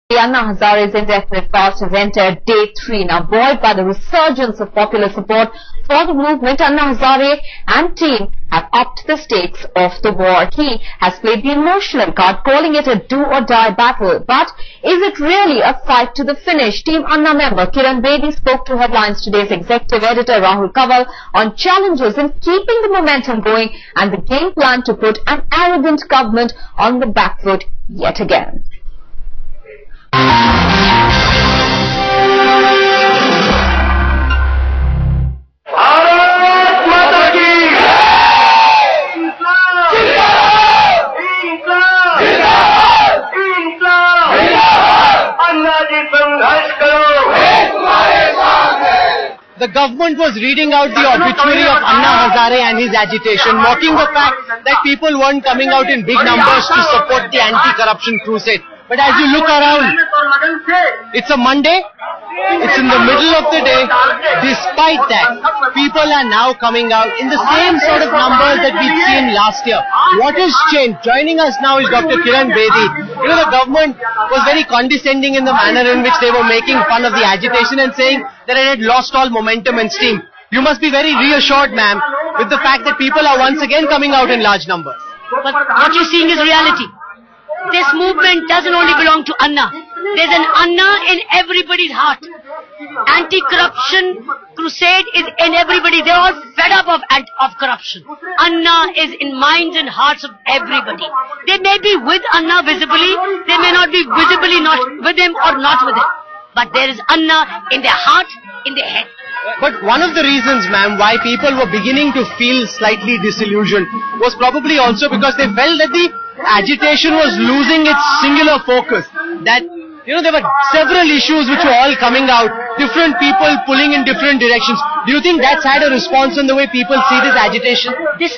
The Anna Hazare's indefinite fast has entered day 3. Now, buoyed by the resurgence of popular support for the movement, Anna Hazare and team have upped the stakes of the war. He has played the emotional card, calling it a do-or-die battle. But is it really a fight to the finish? Team Anna member Kiran Bedi spoke to Headlines Today's executive editor Rahul Kaval on challenges in keeping the momentum going and the game plan to put an arrogant government on the back foot yet again. The government was reading out the obituary of Anna Hazare and his agitation, mocking the fact that people weren't coming out in big numbers to support the anti-corruption crusade. But as you look around, it's a Monday, it's in the middle of the day. Despite that, people are now coming out in the same sort of numbers that we'd seen last year. What has changed? Joining us now is Dr. Kiran Bedi. You know, the government was very condescending in the manner in which they were making fun of the agitation and saying that it had lost all momentum and steam. You must be very reassured, ma'am, with the fact that people are once again coming out in large numbers. But what you're seeing is reality. This movement doesn't only belong to Anna. There's an Anna in everybody's heart. Anti-corruption crusade is in everybody. They're all fed up of corruption. Anna is in minds and hearts of everybody. They may be with Anna visibly. They may not be visibly not with him or not with him. But there is Anna in their heart, in their head. But one of the reasons, ma'am, why people were beginning to feel slightly disillusioned was probably also because they felt that the agitation was losing its singular focus. That, you know, there were several issues which were all coming out, different people pulling in different directions. Do you think that's had a response on the way people see this agitation? This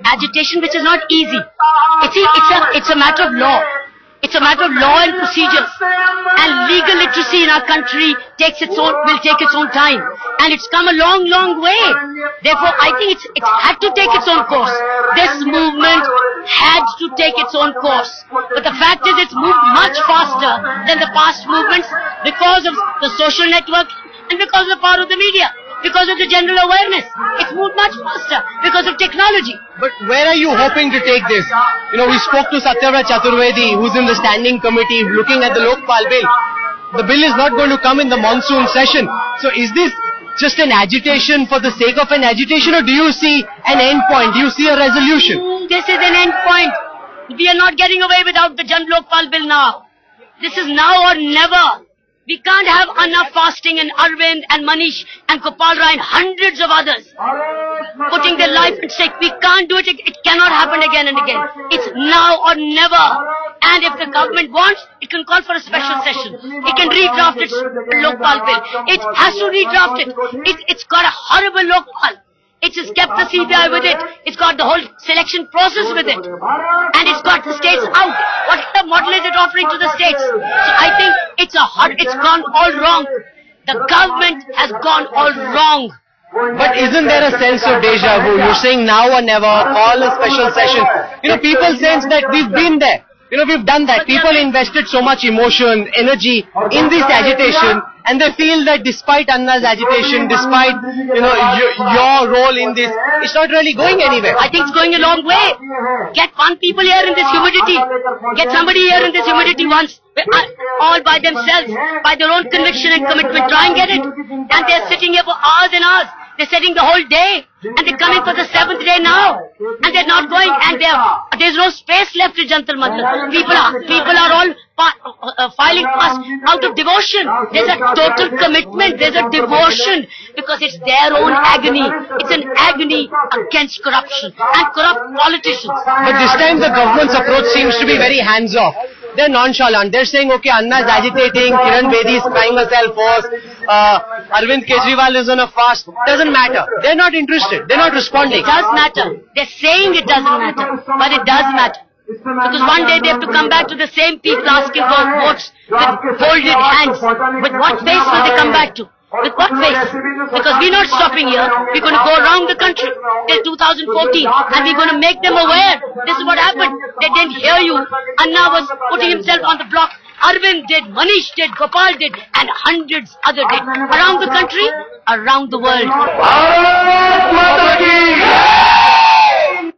agitation which is not easy. It's a matter of law. It's a matter of law and procedures. And legal literacy in our country will take its own time. And it's come a long, long way. Therefore, I think it's had to take its own course. This movement had to take its own course. But the fact is it's moved much faster than the past movements because of the social network and because of the power of the media. Because of the general awareness. It's moved much faster because of technology. But where are you hoping to take this? You know, we spoke to Satyavrat Chaturvedi, who's in the standing committee looking at the Lokpal bill. The bill is not going to come in the monsoon session. So is this just an agitation for the sake of an agitation, or do you see an end point? Do you see a resolution? This is an end point. We are not getting away without the Jan Lokpal bill now. This is now or never. We can't have Anna fasting and Arvind and Manish and Gopal Rai and hundreds of others putting their life at stake. We can't do it. It cannot happen again and again. It's now or never. And if the government wants, it can call for a special session. It can redraft its Lokpal bill. It has to redraft it. It's got a horrible Lokpal. It has kept the CBI with it. It's got the whole selection process with it. And it's got the states out. What kind of model is it offering to the states? So I think it's gone all wrong. The government has gone all wrong. But isn't there a sense of deja vu? You're saying now or never, all a special session. You know, people sense that we've been there. You know, we've done that. People invested so much emotion, energy in this agitation, and they feel that despite Anna's agitation, despite, you know, your role in this, it's not really going anywhere. I think it's going a long way. Get one people here in this humidity. Get somebody here in this humidity once, all by themselves, by their own conviction and commitment. Try and get it. And they're sitting here for hours and hours. They're sitting the whole day. And they're coming for the 7th day now. And they're not going. And there's no space left in Jantar Mantar. People are all filing past out of devotion. There's a total commitment. There's a devotion. Because it's their own agony. It's an agony against corruption and corrupt politicians. But this time the government's approach seems to be very hands-off. They're nonchalant. They're saying, okay, Anna is agitating, Kiran Bedi is crying herself hoarse, Arvind Kejriwal is on a fast. Doesn't matter. They're not interested. They're not responding. It does matter. They're saying it doesn't matter. But it does matter. Because one day they have to come back to the same people asking for votes with folded hands. With what face will they come back to? With what face? Because we're not stopping here. We're going to go around the country till 2014 and we're going to make them aware. This is what happened. They didn't hear you. Anna was putting himself on the block Arvind did, Manish did, Gopal did, and hundreds other did. Around the country, around the world.